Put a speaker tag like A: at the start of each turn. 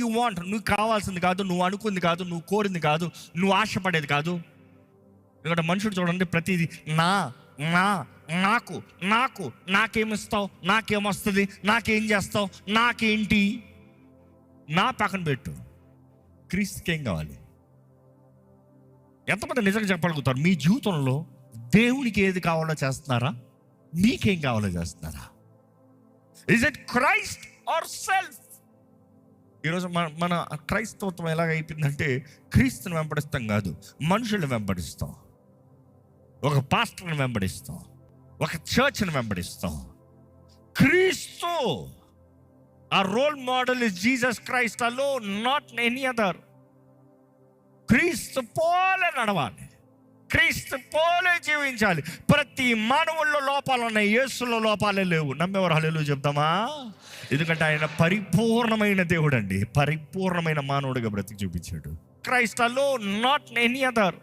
A: You want, నువ్వు కావాల్సింది కాదు, నువ్వు అనుకుంది కాదు, నువ్వు కోరింది కాదు, నువ్వు ఆశపడేది కాదు. ఎందుకంటే మనుషుడు చూడండి, ప్రతిదీ నా నా నాకు నాకు నాకేమిస్తావు, నాకేమొస్తుంది, నాకేం చేస్తావు, నాకేంటి, నా పక్కన పెట్టు. క్రీస్తుకి ఏం కావాలి? ఎంతమంది నిజంగా చెప్పగలుగుతారు మీ జీవితంలో దేవునికి ఏది కావాలో చేస్తున్నారా, మీకేం కావాలో చేస్తున్నారా? Is it Christ or self? ఈరోజు మన క్రైస్తవత్వం ఎలాగ అయిపోయిందంటే, క్రీస్తుని వెంబడిస్తాం కాదు, మనుషుల్ని వెంబడిస్తాం. ఒక పాస్టర్ని వెంబడిస్తాం, ఒక చర్చ్ని వెంబడిస్తాం. క్రీస్తు, ఆ role model is Jesus Christ alone, not any other. క్రీస్తు పోలే నడవాలి, క్రీస్తు పోలే జీవించాలి. ప్రతి మానవుల్లో లోపాలు ఉన్నాయి, యేసులో లోపాలే లేవు. నమ్మేవారు హల్లెలూయా చెప్తామా? ఎందుకంటే ఆయన పరిపూర్ణమైన దేవుడు అండి, పరిపూర్ణమైన మానవుడిగా బ్రతికి చూపించాడు. Christ alone, not any other.